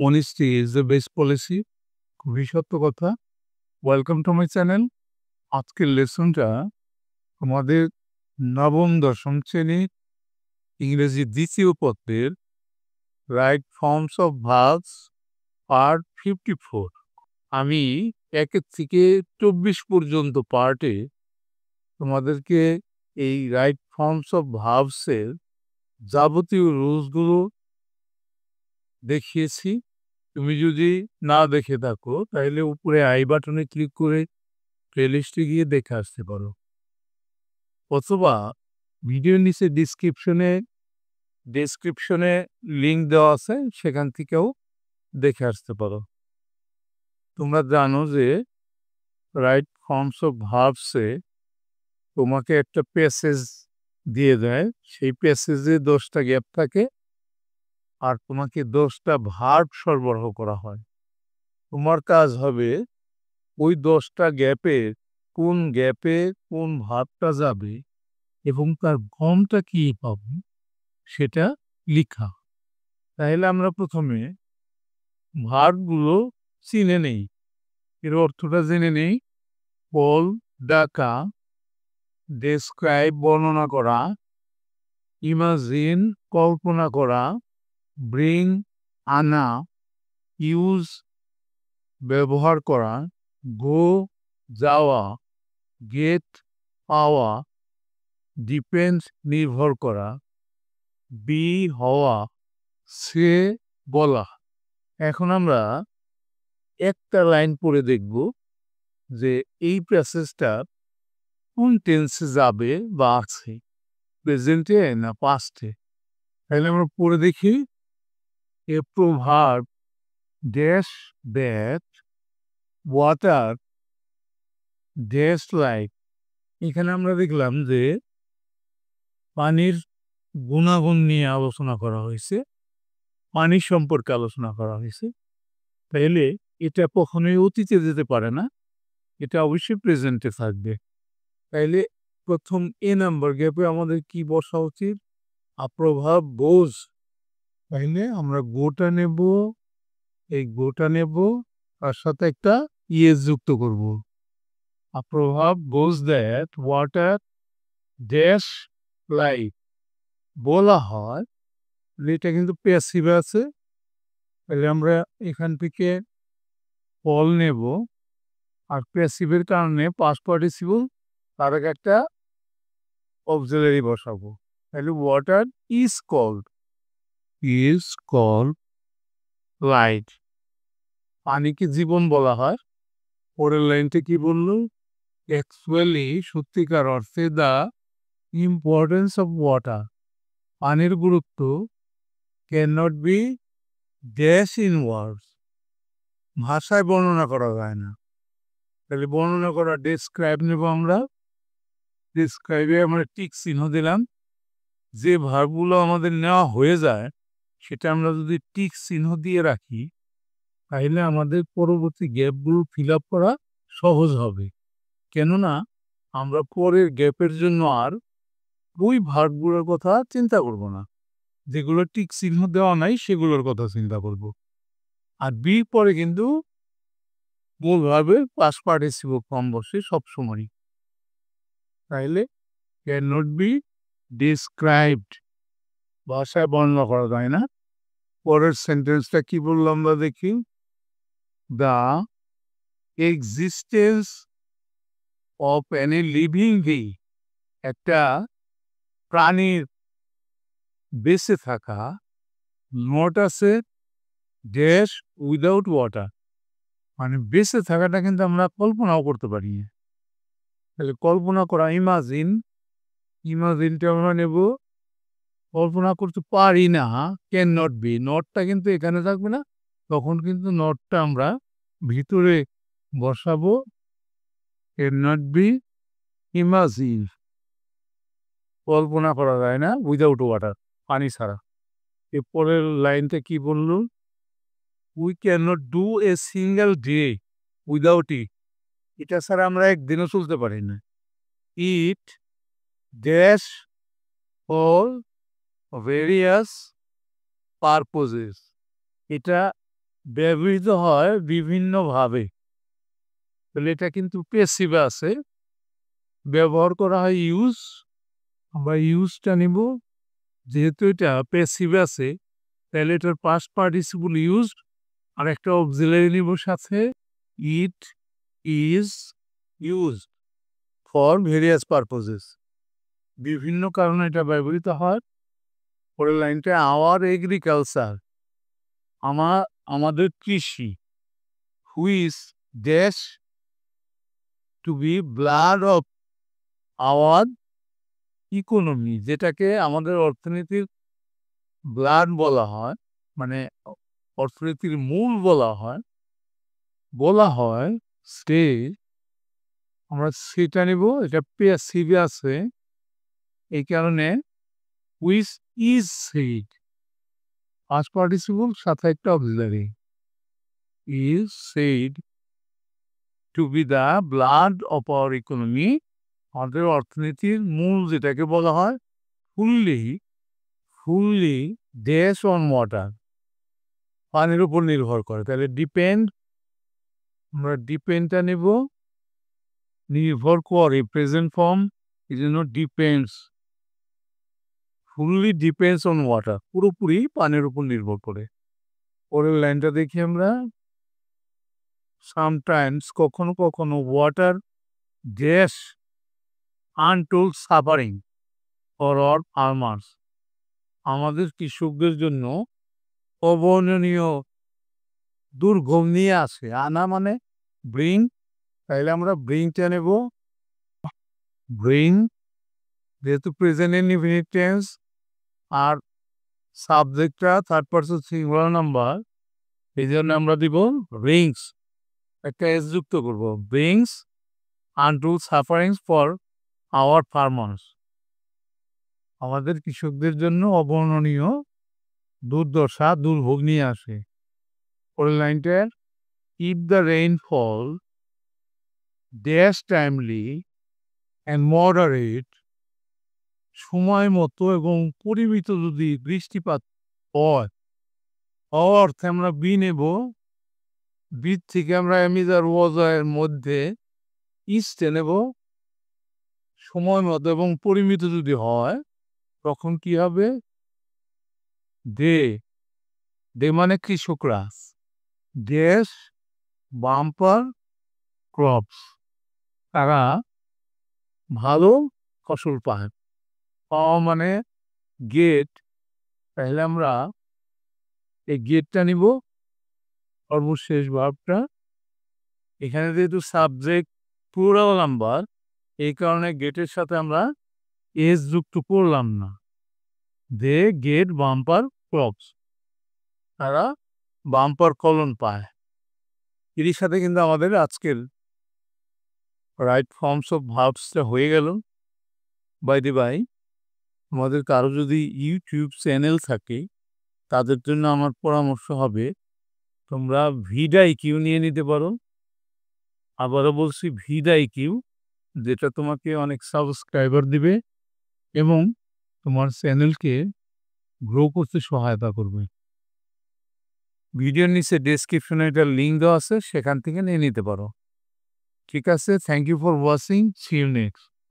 Honesty is the best policy. খুবই সত্য কথা। Welcome to my channel. আজকের লেসনটা আমাদের নবম দশম শ্রেণীর ইংরেজি দ্বিতীয় পত্রের right forms of verbs part 54। আমি 1 থেকে 24 পর্যন্ত পার্টে তোমাদেরকে এই রাইট ফর্মস অফ ভার্বসের যাবতীয় রুলসগুলো দেখিয়েছি। তুমি যদি না দেখে থাকো তাহলে উপরে আই বাটনে ক্লিক করে প্লেলিস্টে গিয়ে দেখে আসতে পারো, অথবা ভিডিওর নিচে ডেসক্রিপশনে লিঙ্ক দেওয়া আছে, সেখান থেকেও দেখে আসতে পারো। তোমরা জানো যে রাইট ফর্মস অফ ভার্বসে তোমাকে একটা প্যাসেজ দিয়ে দেয়, সেই প্যাসেজে 10টা গ্যাপ থাকে আর তোমাকে 10টা ভার্ব সরবরাহ করা হয়। তোমার কাজ হবে ওই 10টা গ্যাপের কোন গ্যাপে কোন ভার্বটা যাবে এবং তার ফর্মটা কি পাবে সেটা লিখা। তাহলে আমরা প্রথমে ভার্বগুলো চিনে নেই, এর অর্থটা জেনে নেই। কল, ডাকা, ডেসক্রাইব বর্ণনা করা, ইমাজিন কল্পনা করা, ব্রিং আনা, ইউজ ব্যবহার করা, গো যাওয়া, গেট পাওয়া, ডিপেন্ড নির্ভর করা, বি হওয়া, সে বলা। এখন আমরা একটা লাইন পড়ে দেখব যে এই প্যাসেজটা কোন টেন্সে যাবে বা আছে, প্রেজেন্টে না পাস্টে। তাহলে আমরা পড়ে দেখি। এ প্রভাব dash that water dash like. এখানে আমরা দেখলাম যে পানির গুণাগুণ নিয়ে আলোচনা করা হয়েছে, পানির সম্পর্কে আলোচনা করা হয়েছে। তাইলে এটা কখনোই অতীতে যেতে পারে না, এটা অবশ্যই প্রেজেন্টে থাকবে। তাইলে প্রথম এ নাম্বার গ্যাপে আমাদের কি বসা উচিত? প্রভাব বোঝ। তাইলে আমরা গোটা নেব, এই গোটা নেব, তার সাথে একটা ইয়েস যুক্ত করব। প্রভাব বোঝ দ্যাট ওয়াটার ড্যাশ লাইক। বলা হয় এটা কিন্তু প্যাসিভ আছে, তাহলে আমরা এখান থেকে ফল নেব, আর প্যাসিভের কারণে পাস্ট পার্টিসিপল তার আগে একটা অক্সিলারি বসাবো। তাহলে ওয়াটার ইজ কল্ড লাইট। পানিকে জীবন বলা হয়। পরের লাইনটা কি বললো? অ্যাকচুয়ালি সত্যিকার অর্থে দ্য ইম্পর্টেন্স অফ ওয়াটার, পানির গুরুত্ব can not be dash in words, ভাষায় বর্ণনা করা যায় না। তাহলে বর্ণনা করা ডেসক্রাইব নেব আমরা। ডেসক্রাইবে আমরা টিক চিহ্ন দিলাম। যে ভার্বগুলো আমাদের নেওয়া হয়ে যায় সেটা আমরা যদি টিক চিহ্ন দিয়ে রাখি তাহলে আমাদের পরবর্তী গ্যাপগুলো ফিল আপ করা সহজ হবে। কেননা আমরা পরের গ্যাপের জন্য আর ওই ভার্বগুলোর কথা চিন্তা করব না, যেগুলো টিক চিহ্ন দেওয়া নাই সেগুলোর কথা চিন্তা করব। আর বি পরে কিন্তু মূল ভার্বের পাস্ট পার্টিসিপল ফর্ম বসে সবসময়। তাইলে ক্যান নট বি ডিসক্রাইবড, ভাষায় বর্ণনা করা যায় না। পরের সেন্টেন্সটা কি বললাম আমরা দেখি। The existence of any living being, একটা প্রাণীর বেঁচে থাকা, নট আছে ড্যাশ উইদাউট ওয়াটার, মানে বেঁচে থাকাটা কিন্তু আমরা কল্পনাও করতে পারি না। তাহলে কল্পনা করা ইমাজিনটা আমরা নেব, কল্পনা করতে পারি না, ক্যান নট বি, নটটা কিন্তু এখানে থাকবে না, তখন কিন্তু নটটা আমরা ভিতরে বসাবো। ক্যান নট বি ইমাজিন, কল্পনা করা যায় না উইদাউট ওয়াটার, পানি ছাড়া। এরপরের লাইনটা কি বলল? We can not do a single day without it, এটা ছাড়া আমরা একদিনও চলতে পারি না। It dash for various purposes, এটা ব্যবহৃত হয় বিভিন্নভাবে। তাহলে এটা কিন্তু প্যাসিভে আছে। ব্যবহার করা হয় ইউজ। আমরা ইউজটা নিব। যেহেতু এটা প্যাসিভে আছে, তাহলে এটার পাস্ট পার্টিসিপল ইউজড আর একটা অক্সিলারি নিব সাথে। It is used for various purposes. বিভিন্ন কারণে এটা ব্যবহৃত হয়। পরের লাইনটা আওয়ার এগ্রিকালচার, আমাদের কৃষি, which dash to be blood of our economy, যেটাকে আমাদের অর্থনীতির ব্লাড বলা হয়, মানে অর্থনীতির মূল বলা হয় সে, আমরা সেটা নিব। এটা প্যাসিভে আছে, এই কারণে which is said past participle সাথে একটা auxiliary. Is said to B the blood of our economy, আমাদের অর্থনীতির মূল যেটাকে বলা হয়, ফুললি ড্যাশ অন ওয়াটার, পানির উপর নির্ভর করে। তাহলে ডিপেন্ড, আমরা ডিপেন্ডটা নেব, নির্ভর করে প্রেজেন্ট ফর্ম, এই জন্য depends, fully depends on water, পুরোপুরি পানির উপর নির্ভর করে। পরের লাইনটা দেখি আমরা, সামটাইমস কখনো কখনো water dash untold suffering for or farmers, আমাদের কৃষকদের জন্য অবর্ণনীয় দুর্ভোগ নিয়ে আসে। আনা মানে ব্রিং, তাইলে আমরা ব্রিংটা নেব। ব্রিং যেহেতু প্রেজেন্ট ইনডিফিনিট টেন্স আর সাবজেক্টটা থার্ড পারসন সিঙ্গুলার নাম্বার, এই জন্য আমরা দিব ব্রিংস, একটা এস যুক্ত করব। Brings আনটু sufferings for our farmers, আমাদের কৃষকদের জন্য অবর্ণনীয় দুর্দশা দুর্ভোগ নিয়ে আসে। পরের লাইনটা, if the rainfall dash timely and moderate, সময় মতো এবং পরিমিত যদি বৃষ্টিপাত হয়, অর্থে আমরা বি নেব। বীজ থেকে আমরা এমিজার ওয়াজারের মধ্যে ইস্টে নেব। সময় মতো এবং পরিমিত যদি হয় তখন কি হবে, দে, দে মানে কৃষকরা, ড্যাশ বাম্পার ক্রপস, তারা ভালো ফসল পায়। পাওয়া মানে গেট, তাহলে আমরা এই গেটটা নিব সর্বশেষ ভার্বটা। এখানে যেহেতু সাবজেক্ট প্লুরাল নাম্বার, এই কারণে গেটের সাথে আমরা এস যুক্ত করলাম না। দে গেট বাম্পার ক্রপস, তারা বাম্পার ফলন পায়। এর সাথে কিন্তু আমাদের আজকের রাইট ফর্মস অফ ভার্বসটা হয়ে গেল। বাই দি বাই, আমাদের কারো যদি ইউটিউব চ্যানেল থাকে তাদের জন্য আমার পরামর্শ হবে, তোমরা ভিডাইকিউ নিয়ে নিতে পারো। আবারও বলছি ভিডাইকিউ, যেটা তোমাকে অনেক সাবস্ক্রাইবার দিবে এবং তোমার চ্যানেলকে গ্রো করতে সহায়তা করবে। ভিডিওর নিচে ডেসক্রিপশনে একটা লিঙ্ক দেওয়া আছে, সেখান থেকে নিয়ে নিতে পারো। ঠিক আছে, thank you for watching, see you next.